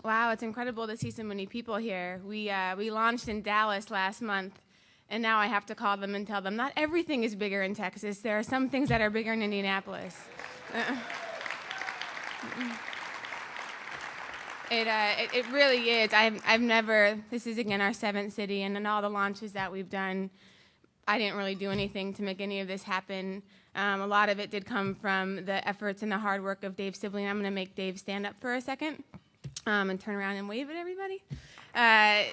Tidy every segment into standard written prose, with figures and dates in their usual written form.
Wow, it's incredible to see so many people here. We launched in Dallas last month, and now I have to call them and tell them not everything is bigger in Texas. There are some things that are bigger in Indianapolis. It really is. I've never. This is again our 7th city, and in all the launches that we've done, I didn't really do anything to make any of this happen. A lot of it did come from the efforts and the hard work of Dave Sibley. I'm going to make Dave stand up for a second and turn around and wave at everybody. After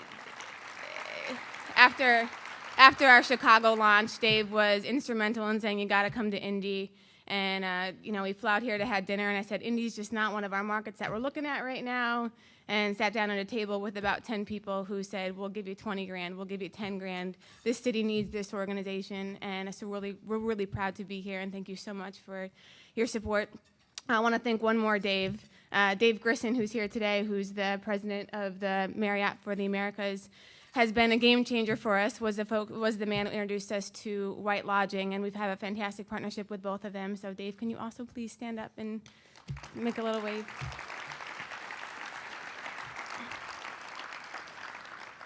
our Chicago launch, Dave was instrumental in saying, you got to come to Indy. And, we flew out here to have dinner, and I said, Indy's just not one of our markets that we're looking at right now, and sat down at a table with about 10 people who said, we'll give you 20 grand, we'll give you 10 grand. This city needs this organization, and so we're really proud to be here, and thank you so much for your support. I want to thank one more Dave, Dave Grisson, who's here today, who's the president of the Marriott for the Americas, has been a game changer for us, was the man who introduced us to White Lodging, and we've had a fantastic partnership with both of them. So Dave, can you also please stand up and make a little wave?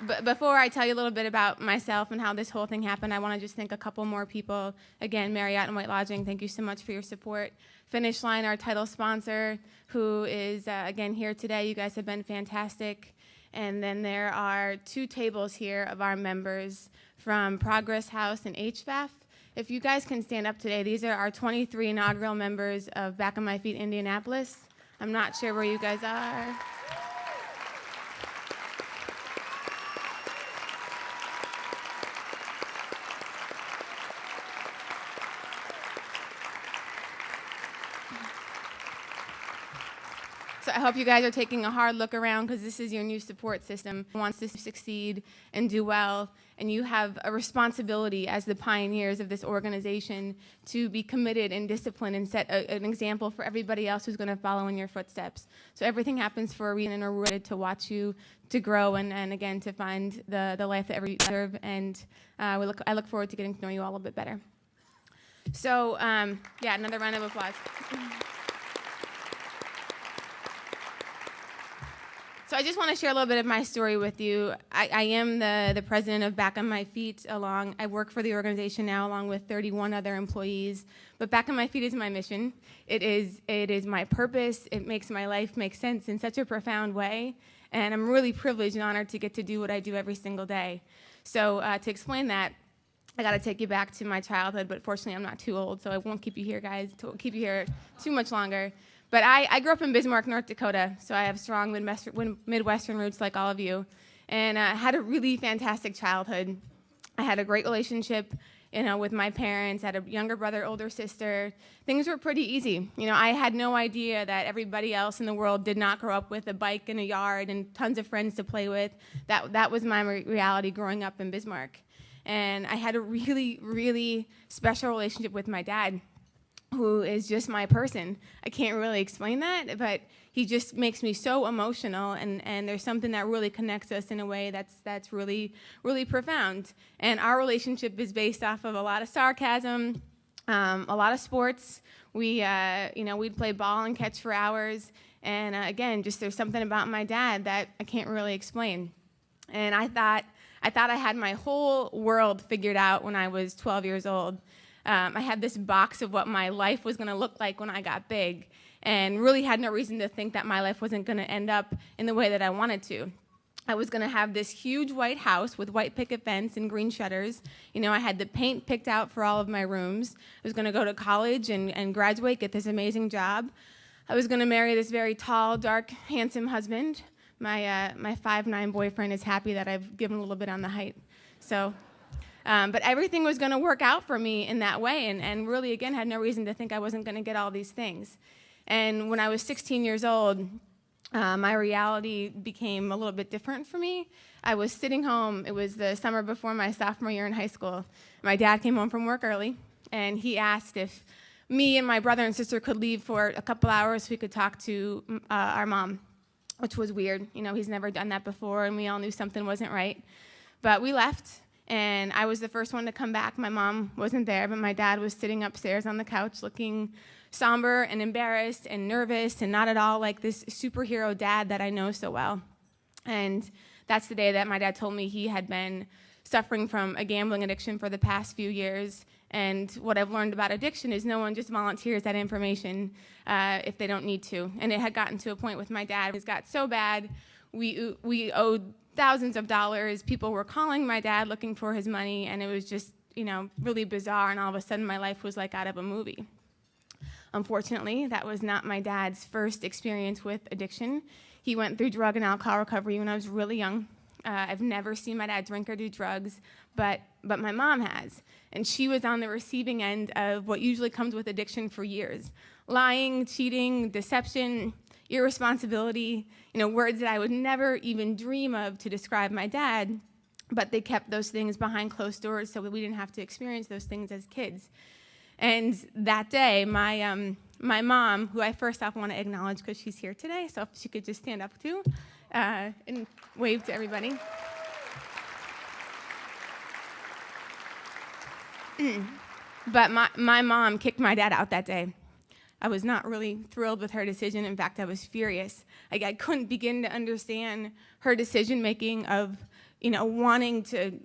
But before I tell you a little bit about myself and how this whole thing happened, I want to just thank a couple more people. Again, Marriott and White Lodging, thank you so much for your support. Finish Line, our title sponsor, who is, again, here today. You guys have been fantastic. And then there are 2 tables here of our members from Progress House and HVAF. If you guys can stand up today, these are our 23 inaugural members of Back on My Feet Indianapolis. I'm not sure where you guys are. So I hope you guys are taking a hard look around, because this is your new support system. It wants to succeed and do well, and you have a responsibility as the pioneers of this organization to be committed and disciplined and set an example for everybody else who's going to follow in your footsteps. So everything happens for a reason, and we're ready to watch you to grow and again, to find the life that you deserve. And I look forward to getting to know you all a little bit better. So yeah, another round of applause. So I just want to share a little bit of my story with you. I am the president of Back on My Feet. I work for the organization now along with 31 other employees. But Back on My Feet is my mission. It is my purpose. It makes my life make sense in such a profound way. And I'm really privileged and honored to get to do what I do every single day. So to explain that, I got to take you back to my childhood. But fortunately, I'm not too old, so I won't keep you here, guys. Keep you here too much longer. But I grew up in Bismarck, North Dakota, so I have strong Midwestern roots like all of you, and had a really fantastic childhood. I had a great relationship, with my parents. I had a younger brother, older sister. Things were pretty easy. I had no idea that everybody else in the world did not grow up with a bike in a yard and tons of friends to play with. That was my reality growing up in Bismarck. And I had a really, really special relationship with my dad, who is just my person. I can't really explain that, but he just makes me so emotional, and there's something that really connects us in a way that's really, really profound. And our relationship is based off of a lot of sarcasm, a lot of sports. We'd play ball and catch for hours, and again, just there's something about my dad that I can't really explain. And I thought I had my whole world figured out when I was 12 years old. I had this box of what my life was going to look like when I got big, and really had no reason to think that my life wasn't going to end up in the way that I wanted to. I was going to have this huge white house with white picket fence and green shutters. I had the paint picked out for all of my rooms. I was going to go to college and graduate, get this amazing job. I was going to marry this very tall, dark, handsome husband. My 5'9" boyfriend is happy that I've given a little bit on the height. So. But everything was going to work out for me in that way, and really, again, had no reason to think I wasn't going to get all these things. And when I was 16 years old, my reality became a little bit different for me. I was sitting home. It was the summer before my sophomore year in high school. My dad came home from work early, and he asked if me and my brother and sister could leave for a couple hours so we could talk to our mom, which was weird. He's never done that before, and we all knew something wasn't right. But we left. And I was the first one to come back. My mom wasn't there, but my dad was sitting upstairs on the couch looking somber and embarrassed and nervous and not at all like this superhero dad that I know so well. And that's the day that my dad told me he had been suffering from a gambling addiction for the past few years. And what I've learned about addiction is no one just volunteers that information if they don't need to. And it had gotten to a point with my dad. It got so bad, we owed thousands of dollars. People were calling my dad looking for his money, and it was just, really bizarre. And all of a sudden, my life was like out of a movie. Unfortunately, that was not my dad's first experience with addiction. He went through drug and alcohol recovery when I was really young. I've never seen my dad drink or do drugs, but my mom has. And she was on the receiving end of what usually comes with addiction for years. Lying, cheating, deception, irresponsibility, words that I would never even dream of to describe my dad, but they kept those things behind closed doors so that we didn't have to experience those things as kids. And that day, my mom, who I first off want to acknowledge because she's here today, so if she could just stand up too and wave to everybody. But my mom kicked my dad out that day. I was not really thrilled with her decision. In fact, I was furious. I couldn't begin to understand her decision-making of, wanting to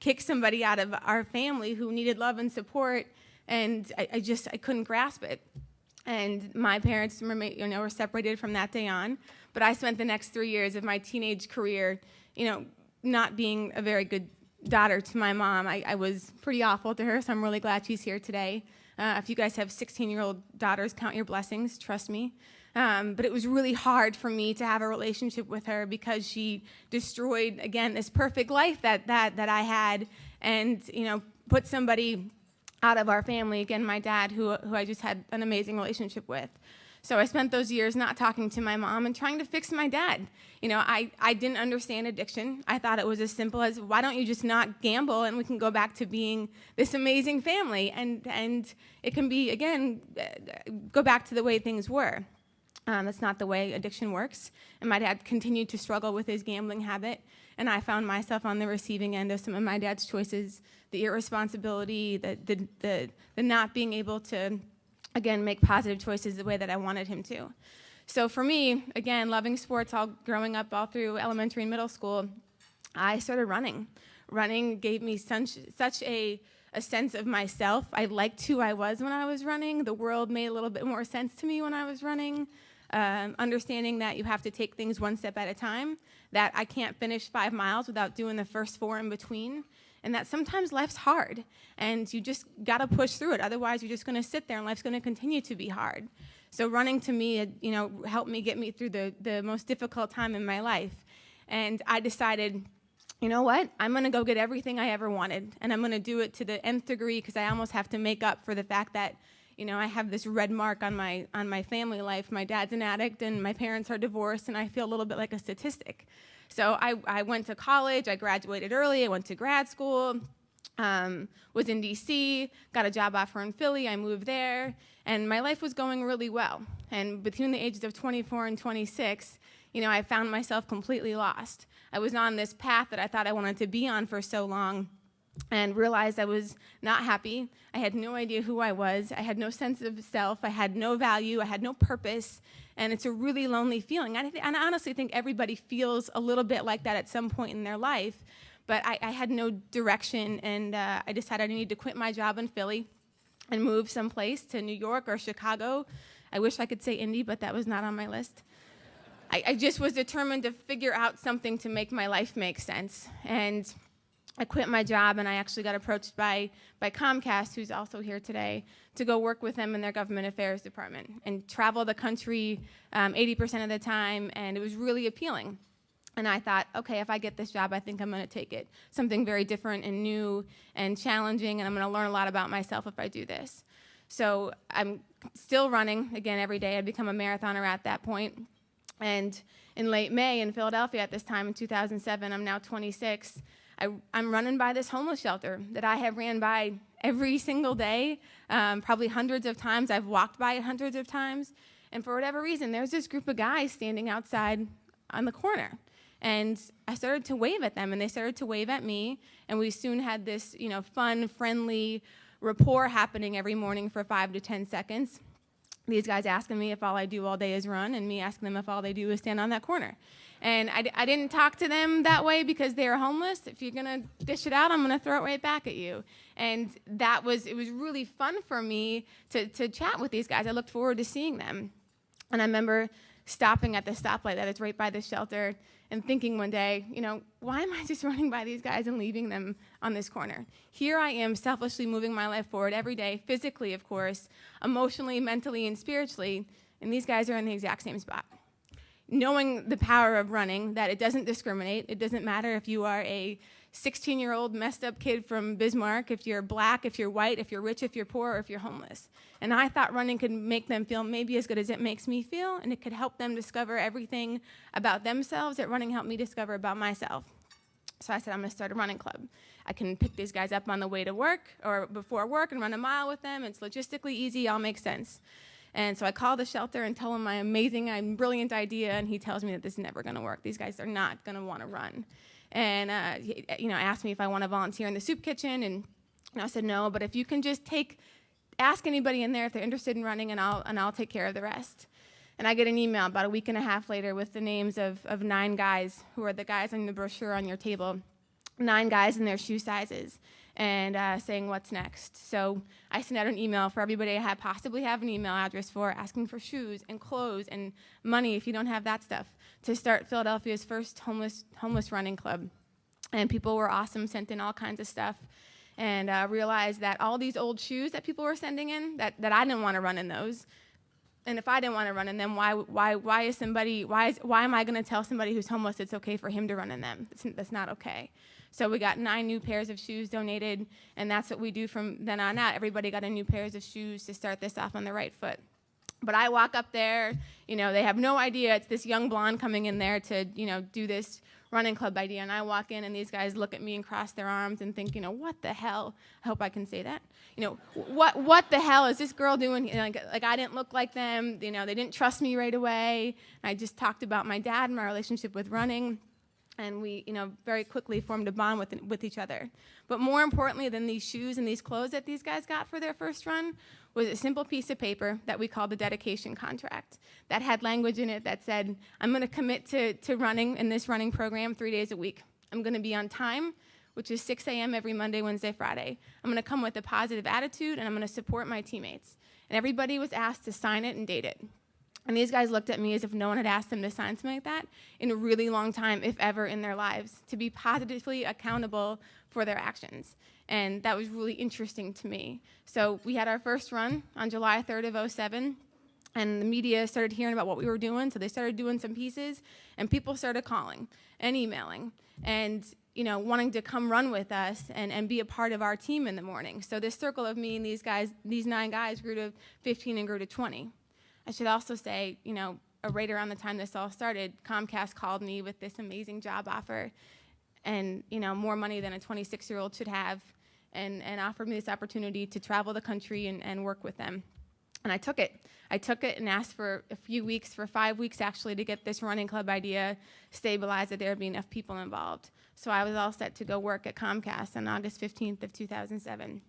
kick somebody out of our family who needed love and support, and I couldn't grasp it. And my parents were separated from that day on, but I spent the next 3 years of my teenage career, not being a very good daughter to my mom. I was pretty awful to her, so I'm really glad she's here today. If you guys have 16-year-old daughters, count your blessings, trust me. But it was really hard for me to have a relationship with her because she destroyed, again, this perfect life that I had, and put somebody out of our family, again, my dad, who I just had an amazing relationship with. So I spent those years not talking to my mom and trying to fix my dad. I didn't understand addiction. I thought it was as simple as, why don't you just not gamble and we can go back to being this amazing family? And it can be, again, go back to the way things were. That's not the way addiction works. And my dad continued to struggle with his gambling habit, and I found myself on the receiving end of some of my dad's choices, the irresponsibility, the not being able to, again, make positive choices the way that I wanted him to. So for me, again, loving sports all growing up all through elementary and middle school, I started running. Running gave me such a sense of myself. I liked who I was when I was running. The world made a little bit more sense to me when I was running. Understanding that you have to take things one step at a time, that I can't finish 5 miles without doing the first 4 in between, and that sometimes life's hard, and you just got to push through it. Otherwise, you're just going to sit there, and life's going to continue to be hard. So running to me, helped me get me through the most difficult time in my life, and I decided, you know what? I'm going to go get everything I ever wanted, and I'm going to do it to the nth degree because I almost have to make up for the fact that I have this red mark on my family life. My dad's an addict, and my parents are divorced, and I feel a little bit like a statistic. So I went to college. I graduated early. I went to grad school, was in D.C., got a job offer in Philly. I moved there, and my life was going really well. And between the ages of 24 and 26, I found myself completely lost. I was on this path that I thought I wanted to be on for so long, and realized I was not happy. I had no idea who I was. I had no sense of self. I had no value. I had no purpose. And it's a really lonely feeling. And I honestly think everybody feels a little bit like that at some point in their life. But I had no direction, and I decided I needed to quit my job in Philly and move someplace to New York or Chicago. I wish I could say Indy, but that was not on my list. I just was determined to figure out something to make my life make sense. And I quit my job, and I actually got approached by Comcast, who's also here today, to go work with them in their government affairs department and travel the country 80% of the time, and it was really appealing. And I thought, okay, if I get this job, I think I'm going to take it. Something very different and new and challenging, and I'm going to learn a lot about myself if I do this. So I'm still running, again, every day. I'd become a marathoner at that point. And in late May in Philadelphia at this time in 2007, I'm now 26, I'm running by this homeless shelter that I have ran by every single day, probably hundreds of times. I've walked by it hundreds of times. And for whatever reason, there's this group of guys standing outside on the corner. And I started to wave at them, and they started to wave at me. And we soon had this, fun, friendly rapport happening every morning for 5 to 10 seconds. these guys asking me if all I do all day is run, and me asking them if all they do is stand on that corner. And I didn't talk to them that way because they were homeless. If you're going to dish it out, I'm going to throw it right back at you. And it was really fun for me to chat with these guys. I looked forward to seeing them. And I remember stopping at the stoplight that is right by the shelter and thinking one day, why am I just running by these guys and leaving them on this corner? Here I am selfishly moving my life forward every day, physically, of course, emotionally, mentally, and spiritually, and these guys are in the exact same spot. Knowing the power of running, that it doesn't discriminate. It doesn't matter if you are a 16-year-old messed up kid from Bismarck, if you're black, if you're white, if you're rich, if you're poor, or if you're homeless. And I thought running could make them feel maybe as good as it makes me feel, and it could help them discover everything about themselves that running helped me discover about myself. So I said, I'm going to start a running club. I can pick these guys up on the way to work or before work and run a mile with them. It's logistically easy, all makes sense. And so I call the shelter and tell him my amazing, brilliant idea, and he tells me that this is never going to work. These guys are not going to want to run. And asked me if I want to volunteer in the soup kitchen, and I said no. But if you can just ask anybody in there if they're interested in running, and I'll take care of the rest. And I get an email about a week and a half later with the names of 9 guys who are the guys on the brochure on your table, 9 guys in their shoe sizes, and saying what's next. So I sent out an email for everybody I possibly have an email address for, asking for shoes and clothes and money if you don't have that stuff, to start Philadelphia's first homeless running club. And people were awesome, sent in all kinds of stuff, and realized that all these old shoes that people were sending in, that I didn't want to run in those. And if I didn't want to run in them, why am I going to tell somebody who's homeless it's okay for him to run in them? That's not okay. So we got 9 new pairs of shoes donated, and that's what we do from then on out. Everybody got a new pairs of shoes to start this off on the right foot. But I walk up there, they have no idea it's this young blonde coming in there to, do this running club idea. And I walk in, and these guys look at me and cross their arms and think, what the hell? I hope I can say that. What the hell is this girl doing? Like I didn't look like them. They didn't trust me right away. I just talked about my dad and my relationship with running. And we, very quickly formed a bond with each other. But more importantly than these shoes and these clothes that these guys got for their first run was a simple piece of paper that we called the dedication contract that had language in it that said, I'm going to commit to running in this running program 3 days a week. I'm going to be on time, which is 6 a.m. every Monday, Wednesday, Friday. I'm going to come with a positive attitude, and I'm going to support my teammates. And everybody was asked to sign it and date it. And these guys looked at me as if no one had asked them to sign something like that in a really long time, if ever, in their lives, to be positively accountable for their actions. And that was really interesting to me. So we had our first run on July 3rd of 2007, and the media started hearing about what we were doing, so they started doing some pieces, and people started calling and emailing and wanting to come run with us and be a part of our team in the morning. So this circle of me and these 9 guys grew to 15 and grew to 20. I should also say, right around the time this all started, Comcast called me with this amazing job offer and, more money than a 26-year-old should have, and offered me this opportunity to travel the country and work with them. And I took it. And asked for a few weeks, for 5 weeks actually, to get this running club idea stabilized, that there would be enough people involved. So I was all set to go work at Comcast on August 15th of 2007.